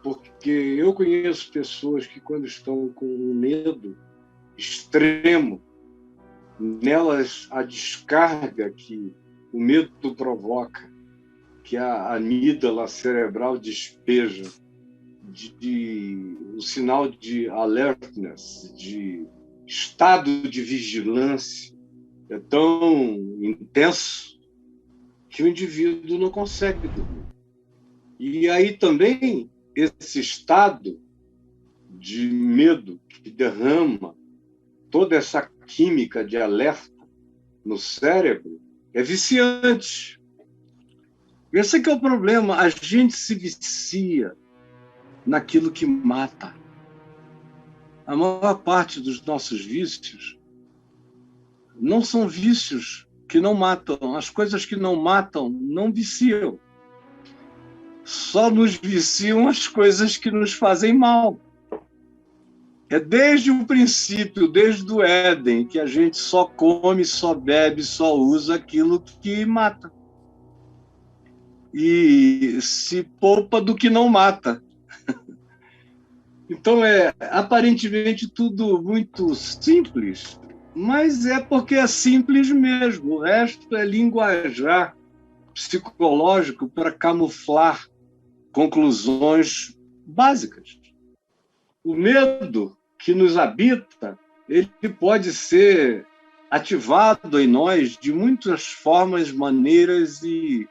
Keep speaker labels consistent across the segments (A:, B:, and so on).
A: porque eu conheço pessoas que, quando estão com um medo extremo, nelas a descarga que o medo provoca, que a amígdala cerebral despeja, o sinal de alertness, de estado de vigilância, é tão intenso que o indivíduo não consegue dormir. E aí também esse estado de medo que derrama toda essa química de alerta no cérebro é viciante. Esse é que é o problema. A gente se vicia naquilo que mata. A maior parte dos nossos vícios não são vícios que não matam. As coisas que não matam não viciam. Só nos viciam as coisas que nos fazem mal. É desde o princípio, desde o Éden, que a gente só come, só bebe, só usa aquilo que mata. E se poupa do que não mata. Então é aparentemente tudo muito simples, mas é porque é simples mesmo. O resto é linguajar psicológico para camuflar conclusões básicas. O medo que nos habita, ele pode ser ativado em nós de muitas formas, maneiras e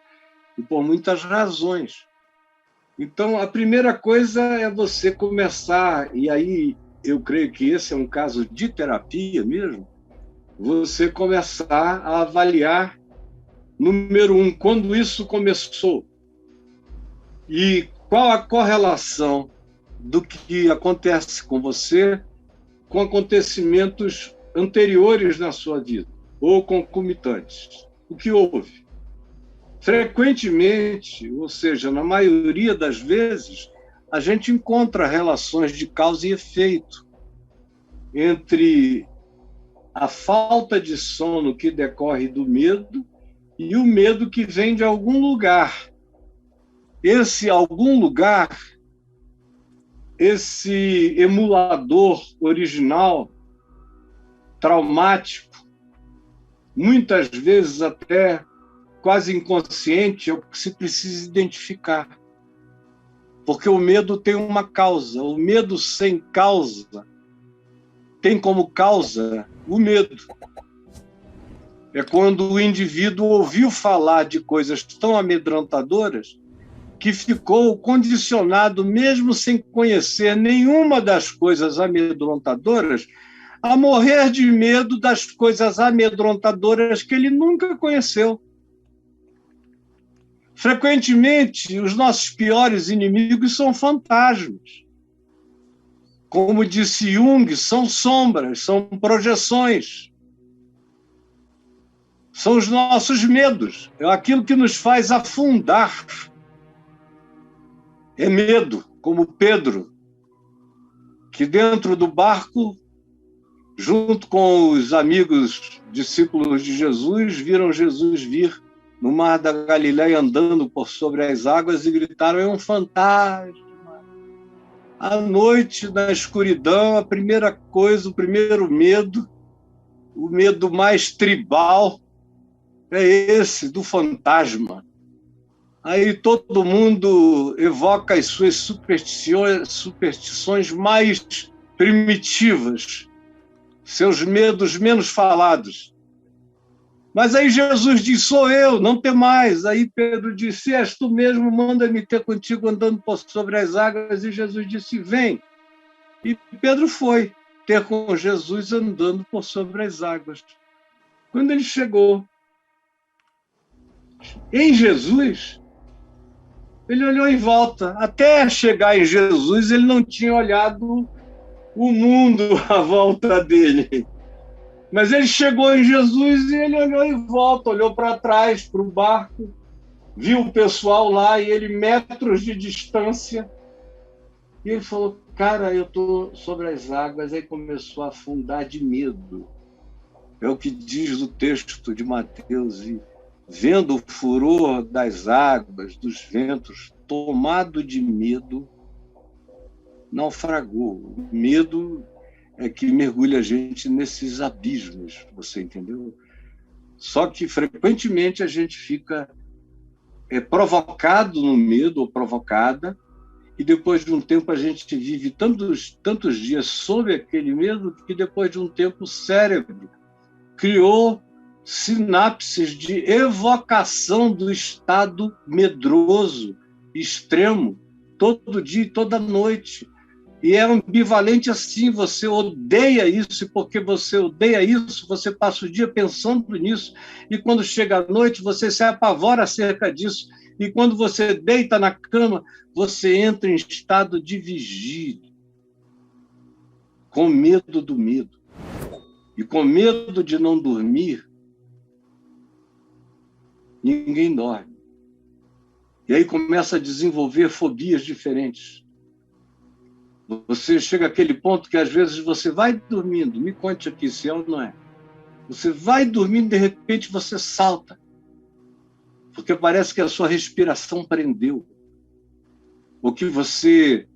A: por muitas razões. Então, a primeira coisa é você começar, e aí eu creio que esse é um caso de terapia mesmo, você começar a avaliar, número 1, quando isso começou e qual a correlação do que acontece com você com acontecimentos anteriores na sua vida ou concomitantes. O que houve? Frequentemente, ou seja, na maioria das vezes, a gente encontra relações de causa e efeito entre a falta de sono que decorre do medo e o medo que vem de algum lugar. Esse algum lugar, esse emulador original, traumático, muitas vezes até quase inconsciente, é o que se precisa identificar. Porque o medo tem uma causa. O medo sem causa tem como causa o medo. É quando o indivíduo ouviu falar de coisas tão amedrontadoras que ficou condicionado, mesmo sem conhecer nenhuma das coisas amedrontadoras, a morrer de medo das coisas amedrontadoras que ele nunca conheceu. Frequentemente, os nossos piores inimigos são fantasmas. Como disse Jung, são sombras, são projeções. São os nossos medos, é aquilo que nos faz afundar. É medo, como Pedro, que dentro do barco, junto com os amigos discípulos de Jesus, viram Jesus vir no mar da Galileia andando por sobre as águas e gritaram: é um fantasma. À noite, na escuridão, a primeira coisa, o primeiro medo, o medo mais tribal, é esse, do fantasma. Aí todo mundo evoca as suas superstições mais primitivas, seus medos menos falados. Mas aí Jesus diz: sou eu, não temais. Aí Pedro disse: se és tu mesmo, manda-me ter contigo andando por sobre as águas. E Jesus disse: vem. E Pedro foi ter com Jesus andando por sobre as águas. Quando ele chegou em Jesus, ele olhou em volta. Até chegar em Jesus, ele não tinha olhado o mundo à volta dele. Mas ele chegou em Jesus e ele olhou em volta, olhou para trás, para o barco, viu o pessoal lá e ele, metros de distância, e ele falou: cara, eu estou sobre as águas. Aí começou a afundar de medo. É o que diz o texto de Mateus. E vendo o furor das águas, dos ventos, tomado de medo, naufragou. O medo é que mergulha a gente nesses abismos, você entendeu? Só que, frequentemente, a gente fica provocado no medo ou provocada, e depois de um tempo a gente vive tantos dias sob aquele medo que depois de um tempo o cérebro criou sinapses de evocação do estado medroso, extremo, todo dia e toda noite. E é ambivalente assim, você odeia isso, e porque você odeia isso, você passa o dia pensando nisso, e quando chega a noite, você se apavora acerca disso, e quando você deita na cama, você entra em estado de vigília, com medo do medo. E com medo de não dormir, ninguém dorme. E aí começa a desenvolver fobias diferentes. Você chega àquele ponto que às vezes você vai dormindo, me conte aqui se é ou não é. Você vai dormindo e de repente você salta, porque parece que a sua respiração prendeu, ou que você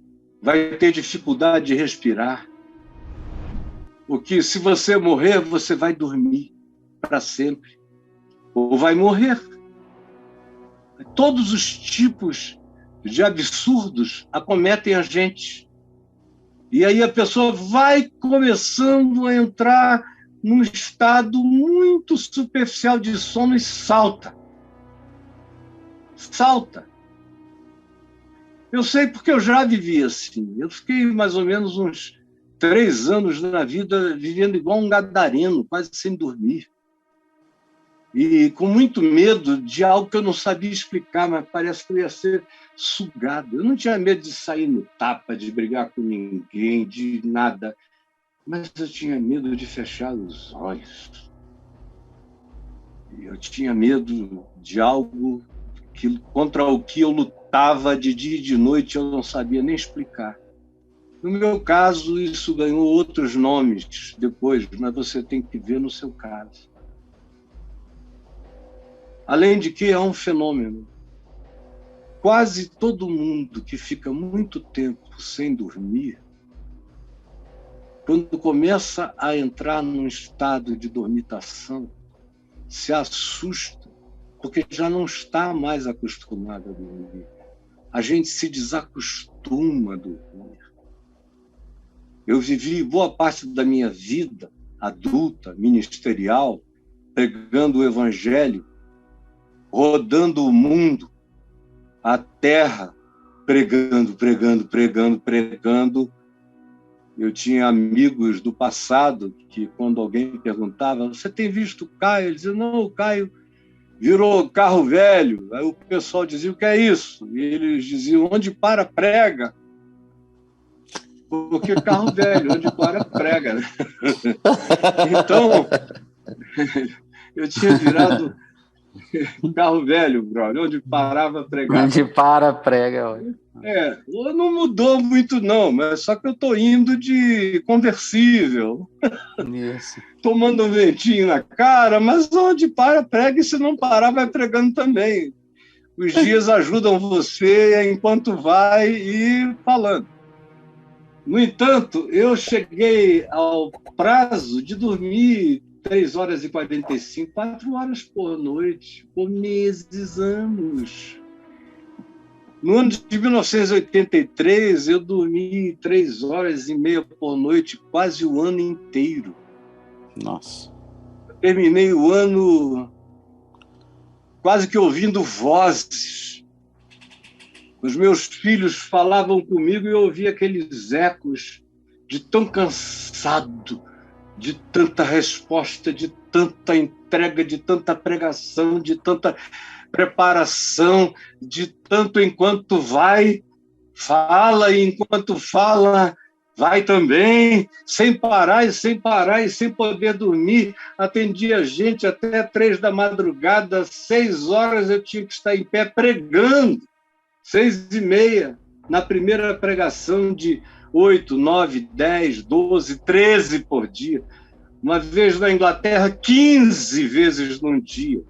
A: vai ter dificuldade de respirar, ou que se você morrer, você vai dormir para sempre, ou vai morrer. Todos os tipos de absurdos acometem a gente. E aí a pessoa vai começando a entrar num estado muito superficial de sono e salta. Salta. Eu sei porque eu já vivi assim. Eu fiquei mais ou menos uns 3 anos na vida vivendo igual um gadareno, quase sem dormir. E com muito medo de algo que eu não sabia explicar, mas parece que eu ia ser sugado. Eu não tinha medo de sair no tapa, de brigar com ninguém, de nada. Mas eu tinha medo de fechar os olhos. Eu tinha medo de algo contra o que eu lutava de dia e de noite, eu não sabia nem explicar. No meu caso, isso ganhou outros nomes depois, mas você tem que ver no seu caso. Além de que é um fenômeno. Quase todo mundo que fica muito tempo sem dormir, quando começa a entrar num estado de dormitação, se assusta, porque já não está mais acostumado a dormir. A gente se desacostuma a dormir. Eu vivi boa parte da minha vida adulta, ministerial, pregando o evangelho, rodando o mundo, a terra, pregando. Eu tinha amigos do passado que, quando alguém perguntava, você tem visto o Caio? Ele dizia, não, o Caio virou carro velho. Aí o pessoal dizia, o que é isso? E eles diziam, onde para, prega. Porque carro velho, onde para, prega. Então, eu tinha virado carro velho, brother, onde parava, pregava.
B: Onde para, prega. Olha.
A: Não mudou muito, não, mas só que eu estou indo de conversível.
B: Isso.
A: Tomando um ventinho na cara, mas onde para, prega, e se não parar, vai pregando também. Os dias ajudam você enquanto vai e falando. No entanto, eu cheguei ao prazo de dormir 3 horas e 45, 4 horas por noite, por meses, anos. No ano de 1983, eu dormi 3 horas e meia por noite, quase o ano inteiro.
B: Nossa.
A: Eu terminei o ano quase que ouvindo vozes. Os meus filhos falavam comigo e eu ouvia aqueles ecos de tão cansado, de tanta resposta, de tanta entrega, de tanta pregação, de tanta preparação, de tanto enquanto vai, fala, e enquanto fala, vai também, sem parar e sem poder dormir. Atendia gente até 3 da madrugada, 6 horas eu tinha que estar em pé pregando, 6h30, na primeira pregação de 8, 9, 10, 12, 13 por dia. Uma vez na Inglaterra, 15 vezes num dia.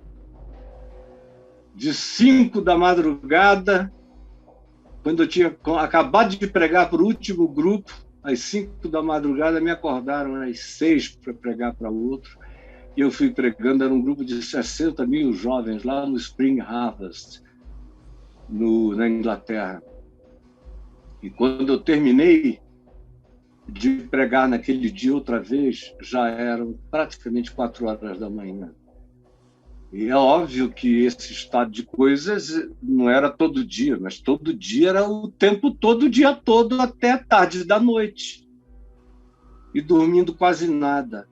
A: De 5 da madrugada quando eu tinha acabado de pregar para o último grupo, às 5 da madrugada, me acordaram às 6 para pregar para outro. E eu fui pregando, era um grupo de 60 mil jovens lá no Spring Harvest, na Inglaterra. E quando eu terminei de pregar naquele dia outra vez, já eram praticamente 4 horas da manhã. E é óbvio que esse estado de coisas não era todo dia, mas todo dia era o tempo todo, o dia todo, até a tarde da noite. E dormindo quase nada.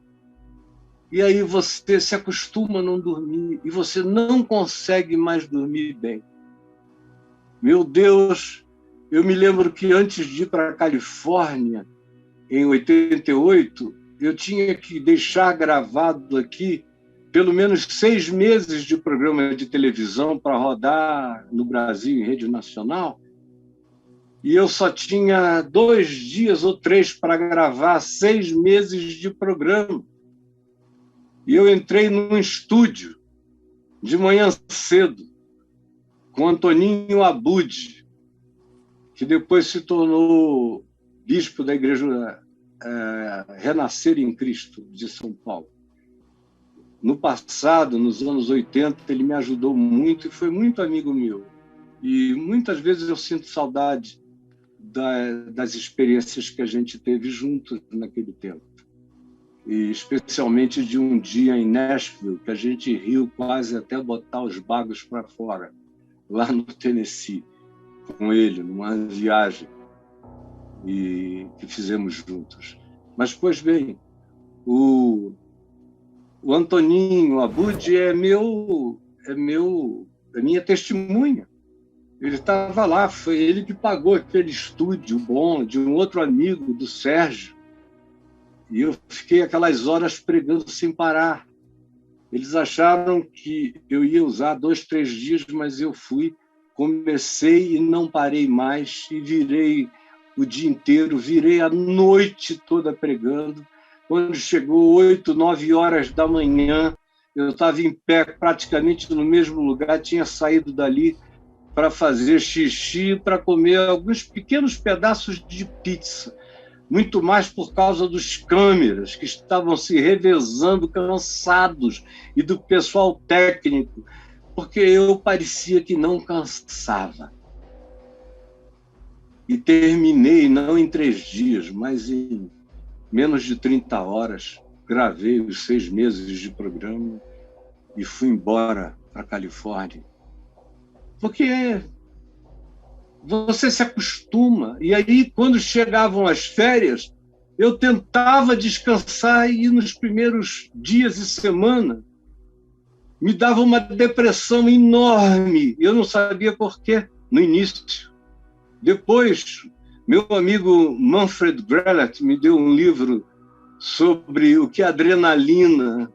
A: E aí você se acostuma a não dormir e você não consegue mais dormir bem. Meu Deus, eu me lembro que antes de ir para a Califórnia, em 88, eu tinha que deixar gravado aqui pelo menos 6 meses de programa de televisão para rodar no Brasil em rede nacional. E eu só tinha 2 dias ou 3 para gravar 6 meses de programa. E eu entrei num estúdio de manhã cedo com Antoninho Abud, que depois se tornou bispo da Igreja Renascer em Cristo de São Paulo. No passado, nos anos 80, ele me ajudou muito e foi muito amigo meu. E muitas vezes eu sinto saudade das experiências que a gente teve juntos naquele tempo. E especialmente de um dia em Nashville, que a gente riu quase até botar os bagos para fora, lá no Tennessee, com ele, numa viagem que fizemos juntos. Mas, pois bem, o Antoninho Abud é minha testemunha. Ele estava lá, foi ele que pagou aquele estúdio bom de um outro amigo, do Sérgio. E eu fiquei aquelas horas pregando sem parar. Eles acharam que eu ia usar 2, 3 dias, mas eu comecei e não parei mais, e virei o dia inteiro, virei a noite toda pregando. Quando chegou 8, 9 horas da manhã, eu estava em pé praticamente no mesmo lugar, tinha saído dali para fazer xixi, para comer alguns pequenos pedaços de pizza, muito mais por causa dos câmeras que estavam se revezando, cansados, e do pessoal técnico, porque eu parecia que não cansava. E terminei, não em 3 dias, mas em menos de 30 horas, gravei os 6 meses de programa e fui embora para a Califórnia. Porque você se acostuma. E aí, quando chegavam as férias, eu tentava descansar e nos primeiros dias e semana me dava uma depressão enorme. Eu não sabia por quê no início. Depois, meu amigo Manfred Grellett me deu um livro sobre o que a adrenalina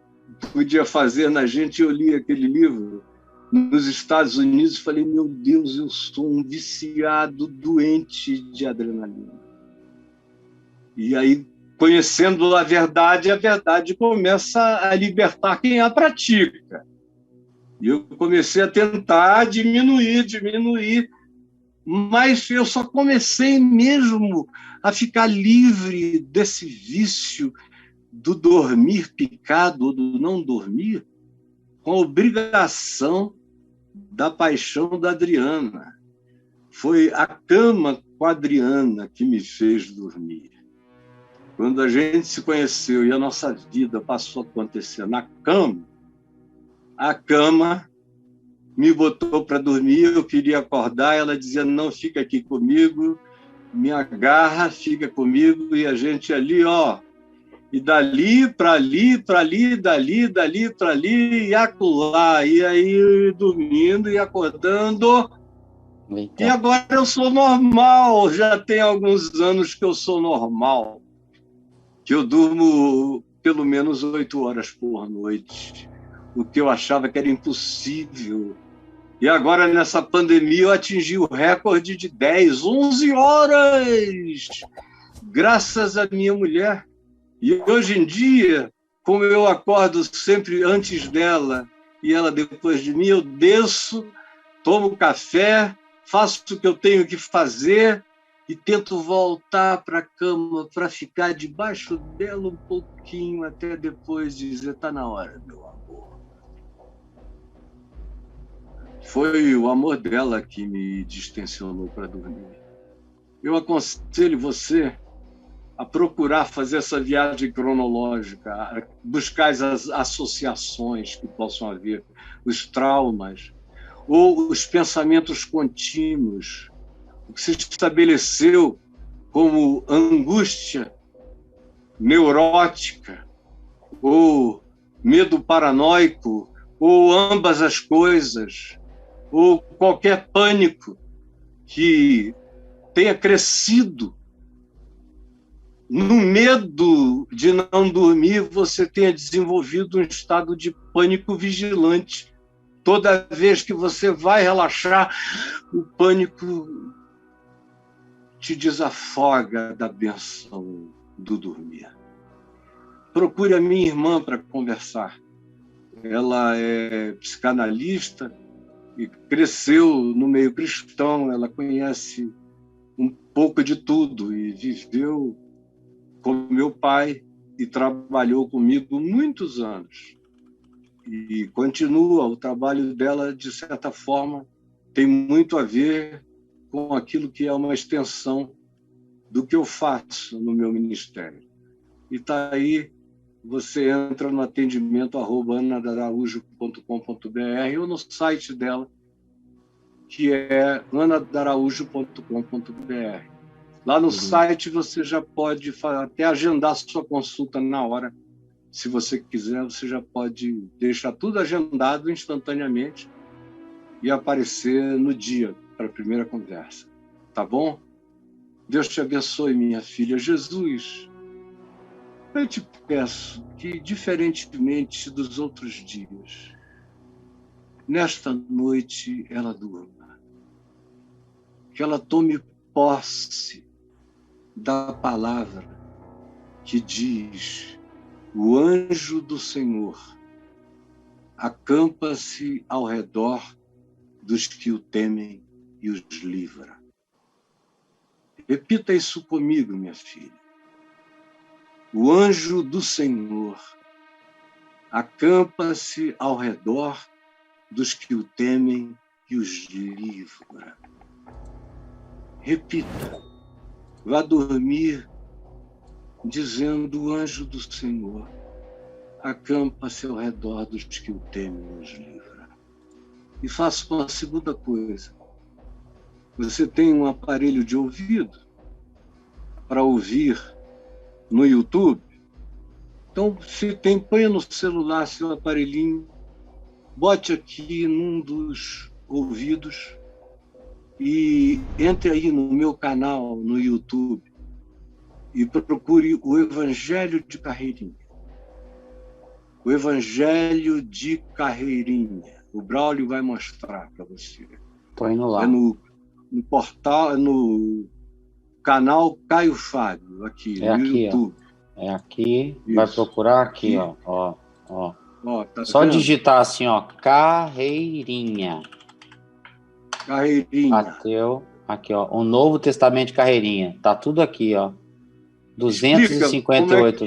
A: podia fazer na gente. Eu li aquele livro nos Estados Unidos e falei, meu Deus, eu sou um viciado doente de adrenalina. E aí, conhecendo a verdade começa a libertar quem a pratica. E eu comecei a tentar diminuir, mas eu só comecei mesmo a ficar livre desse vício do dormir picado ou do não dormir com a obrigação da paixão da Adriana. Foi a cama com a Adriana que me fez dormir. Quando a gente se conheceu e a nossa vida passou a acontecer na cama, a cama me botou para dormir, eu queria acordar, ela dizia, não, fica aqui comigo, me agarra, fica comigo, e a gente ali, ó, e dali para ali, dali para ali, e acolá, e aí dormindo e acordando. Eita. E agora eu sou normal, já tem alguns anos que eu sou normal, que eu durmo pelo menos 8 horas por noite, o que eu achava que era impossível. E agora, nessa pandemia, eu atingi o recorde de 10, 11 horas, graças à minha mulher. E hoje em dia, como eu acordo sempre antes dela e ela depois de mim, eu desço, tomo café, faço o que eu tenho que fazer e tento voltar para a cama para ficar debaixo dela um pouquinho até depois dizer: está na hora, meu amor. Foi o amor dela que me distensionou para dormir. Eu aconselho você a procurar fazer essa viagem cronológica, a buscar as associações que possam haver, os traumas, ou os pensamentos contínuos, o que se estabeleceu como angústia neurótica, ou medo paranoico, ou ambas as coisas, ou qualquer pânico que tenha crescido. No medo de não dormir, você tenha desenvolvido um estado de pânico vigilante. Toda vez que você vai relaxar, o pânico te desafoga da bênção do dormir. Procure a minha irmã para conversar. Ela é psicanalista e cresceu no meio cristão. Ela conhece um pouco de tudo e viveu com meu pai e trabalhou comigo muitos anos. E continua, o trabalho dela, de certa forma, tem muito a ver com aquilo que é uma extensão do que eu faço no meu ministério. E está aí, você entra no atendimento @anadaraújo.com.br ou no site dela, que é anadaraújo.com.br. Lá no site você já pode até agendar sua consulta na hora. Se você quiser, você já pode deixar tudo agendado instantaneamente e aparecer no dia para a primeira conversa. Tá bom? Deus te abençoe, minha filha. Jesus, eu te peço que, diferentemente dos outros dias, nesta noite ela durma. Que ela tome posse da palavra que diz: o anjo do Senhor acampa-se ao redor dos que o temem e os livra. Repita isso comigo, minha filha. O anjo do Senhor acampa-se ao redor dos que o temem e os livra. Repita. Vá dormir dizendo: o anjo do Senhor acampa-se ao redor dos que o temem e os livra. E faça uma segunda coisa. Você tem um aparelho de ouvido para ouvir no YouTube? Então, se tem, ponha no celular seu aparelhinho, bote aqui num dos ouvidos e entre aí no meu canal no YouTube e procure o Evangelho de Carreirinha. O Evangelho de Carreirinha. O Braulio vai mostrar para você.
B: Tô indo lá.
A: É no portal, no canal Caio Fábio, aqui
B: É
A: no
B: aqui,
A: YouTube.
B: ó. É aqui.
A: Isso.
B: Vai procurar aqui,
A: Aqui.
B: ó.
A: Tá
B: Só
A: vendo?
B: digitar assim, ó, Carreirinha.
A: Carreirinha.
B: Ateu. Aqui, ó. O Novo Testamento de Carreirinha. Tá tudo aqui, ó.
A: Explica
B: 258.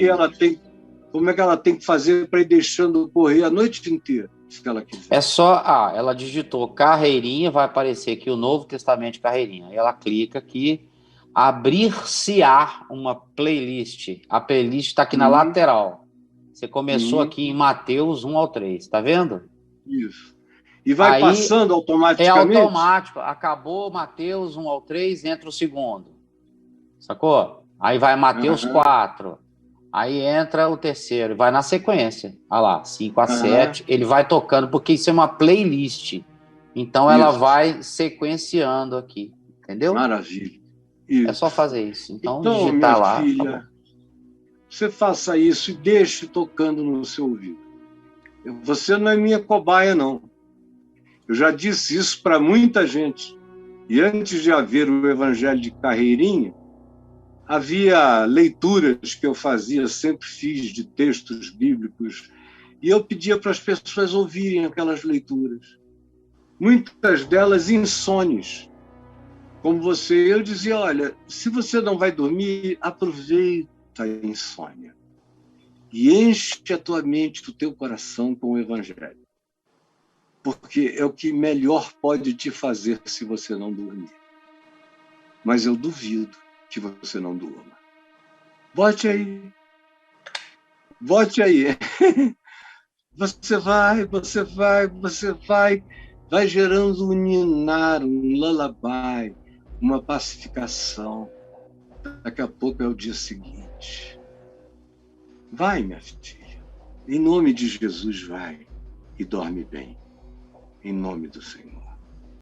A: como é que ela tem que fazer para ir deixando correr a noite inteira, se ela quiser.
B: É só, ela digitou Carreirinha, vai aparecer aqui o Novo Testamento de Carreirinha. Aí ela clica aqui, abrir-se-á uma playlist. A playlist está aqui na lateral. Você começou aqui em Mateus 1 ao 3, tá vendo?
A: Isso. E vai
B: aí,
A: passando automaticamente?
B: É automático. Acabou Mateus 1 ao 3, entra o segundo. Sacou? Aí vai Mateus 4. Aí entra o terceiro. Vai na sequência. Olha lá, 5 a 7. Ele vai tocando, porque isso é uma playlist. Então ela vai sequenciando aqui. Entendeu?
A: Maravilha. Isso.
B: É só fazer isso. Então
A: digitar
B: minha
A: lá. Filha, tá, você faça isso e deixe tocando no seu ouvido. Você não é minha cobaia, não. Eu já disse isso para muita gente. E antes de haver o Evangelho de Carreirinha, havia leituras que eu fazia, sempre fiz, de textos bíblicos, e eu pedia para as pessoas ouvirem aquelas leituras. Muitas delas insones, como você, eu dizia, olha, se você não vai dormir, aproveita a insônia e enche a tua mente, o teu coração com o Evangelho. Porque é o que melhor pode te fazer se você não dormir. Mas eu duvido que você não durma. Bote aí. Bote aí. Você vai gerando um ninar, um lullaby, uma pacificação. Daqui a pouco é o dia seguinte. Vai, minha filha. Em nome de Jesus, vai e dorme bem. Em nome do Senhor.